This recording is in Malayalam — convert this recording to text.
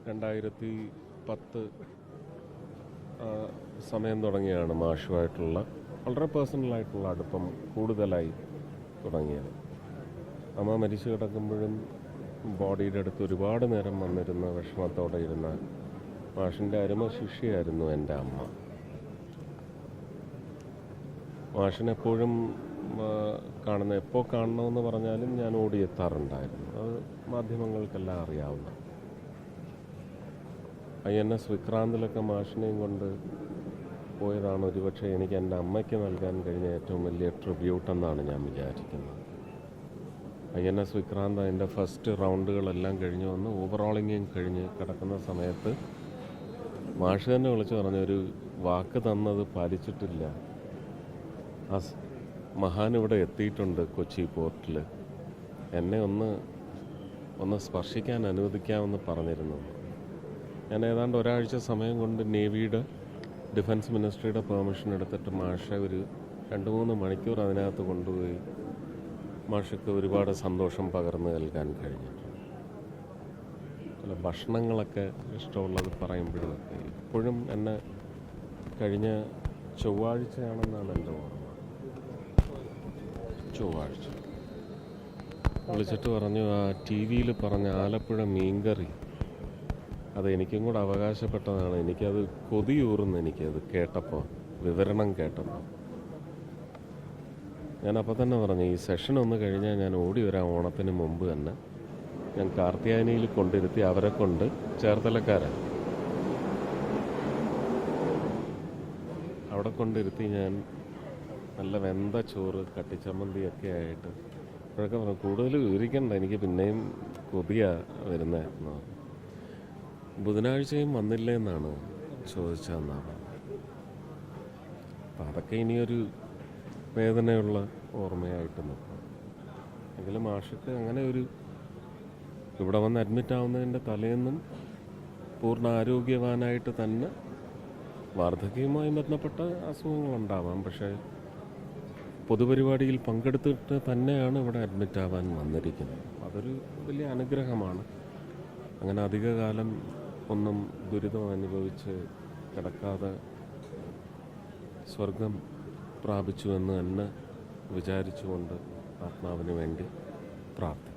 2010 സമയം തുടങ്ങിയാണ് മാഷുമായിട്ടുള്ള വളരെ പേഴ്സണലായിട്ടുള്ള അടുപ്പം കൂടുതലായി തുടങ്ങിയത്. അമ്മ മരിച്ചു കിടക്കുമ്പോഴും ബോഡിയുടെ അടുത്ത് ഒരുപാട് നേരം വന്നിരുന്ന വിഷമത്തോടെ ഇരുന്ന മാഷിൻ്റെ അരുമ ശിഷ്യയായിരുന്നു എൻ്റെ അമ്മ. മാഷിനെപ്പോഴും എപ്പോൾ കാണണമെന്ന് പറഞ്ഞാലും ഞാൻ ഓടിയെത്താറുണ്ടായിരുന്നു. അത് മാധ്യമങ്ങൾക്കെല്ലാം അറിയാവുന്ന. INS വിക്രാന്തിലൊക്കെ മാഷിനെയും കൊണ്ട് പോയതാണ് ഒരുപക്ഷെ എനിക്ക് എൻ്റെ അമ്മയ്ക്ക് നൽകാൻ കഴിഞ്ഞ ഏറ്റവും വലിയ ട്രിബ്യൂട്ടെന്നാണ് ഞാൻ വിചാരിക്കുന്നത്. INS വിക്രാന്ത് അതിൻ്റെ ഫസ്റ്റ് റൗണ്ടുകളെല്ലാം കഴിഞ്ഞ് വന്ന് ഓവറോളിങ്ങും കഴിഞ്ഞ് കിടക്കുന്ന സമയത്ത് മാഷ് തന്നെ വിളിച്ചു പറഞ്ഞു, ഒരു വാക്ക് തന്നത് പാലിച്ചിട്ടില്ല, മഹാൻ ഇവിടെ എത്തിയിട്ടുണ്ട് കൊച്ചി പോർട്ടിൽ, എന്നെ ഒന്ന് സ്പർശിക്കാൻ അനുവദിക്കാമെന്ന് പറഞ്ഞിരുന്നു. ഞാൻ ഏതാണ്ട് ഒരാഴ്ച സമയം കൊണ്ട് നേവിയുടെ ഡിഫൻസ് മിനിസ്ട്രിയുടെ പെർമിഷൻ എടുത്തിട്ട് മാഷെ ഒരു 2-3 മണിക്കൂർ അതിനകത്ത് കൊണ്ടുപോയി മാഷക്ക് ഒരുപാട് സന്തോഷം പകർന്നു നൽകാൻ കഴിഞ്ഞിട്ടുണ്ട്. ചില ഭക്ഷണങ്ങളൊക്കെ ഇഷ്ടമുള്ളത് പറയുമ്പോഴൊക്കെ ഇപ്പോഴും എന്നെ കഴിഞ്ഞ ചൊവ്വാഴ്ചയാണെന്നാണ് എൻ്റെ ഓർമ്മ. ചൊവ്വാഴ്ച വിളിച്ചിട്ട് പറഞ്ഞു, ആ TV-യിൽ പറഞ്ഞ ആലപ്പുഴ മീൻകറി അത് എനിക്കും കൂടെ അവകാശപ്പെട്ടതാണ്, എനിക്കത് കൊതിയൂറുന്നു. എനിക്കത് കേട്ടപ്പോൾ, വിവരണം കേട്ടപ്പോൾ ഞാനപ്പോൾ തന്നെ പറഞ്ഞു, ഈ സെഷൻ ഒന്ന് കഴിഞ്ഞാൽ ഞാൻ ഓടി വരാം. ഓണത്തിന് മുമ്പ് തന്നെ ഞാൻ കാർത്തിയാനിയിൽ കൊണ്ടിരുത്തി, അവരെ കൊണ്ട് ചേർത്തലക്കാരാണ് അവിടെ കൊണ്ടിരുത്തി ഞാൻ നല്ല വെന്ത ചോറ് കട്ടിച്ചമ്മന്തിയൊക്കെ ആയിട്ട് അപ്പോഴൊക്കെ പറഞ്ഞു, കൂടുതൽ വിവരിക്കണ്ട, എനിക്ക് പിന്നെയും കൊതിയാണ് വരുന്നതെന്ന്. ബുധനാഴ്ചയും വന്നില്ലേ എന്നാണ് ചോദിച്ചതെന്നാണ്. അപ്പം അതൊക്കെ ഇനിയൊരു വേദനയുള്ള ഓർമ്മയായിട്ട് നിൽക്കും. എങ്കിലും മാഷക്ക് അങ്ങനെ ഒരു ഇവിടെ വന്ന് അഡ്മിറ്റ് ആവുന്നതിൻ്റെ തലേന്നും പൂർണ്ണ ആരോഗ്യവാനായിട്ട് തന്നെ, വാർദ്ധക്യവുമായി ബന്ധപ്പെട്ട അസുഖങ്ങളുണ്ടാവാം, പക്ഷേ പൊതുപരിപാടിയിൽ പങ്കെടുത്തിട്ട് തന്നെയാണ് ഇവിടെ അഡ്മിറ്റ് ആവാൻ വന്നിരിക്കുന്നത്. അതൊരു വലിയ അനുഗ്രഹമാണ്. അങ്ങനെ അധികകാലം ഒന്നും ദുരിതം അനുഭവിച്ച് കിടക്കാതെ സ്വർഗം പ്രാപിച്ചു എന്ന് തന്നെ വിചാരിച്ചുകൊണ്ട് ആത്മാവിന് വേണ്ടി പ്രാർത്ഥിക്കും.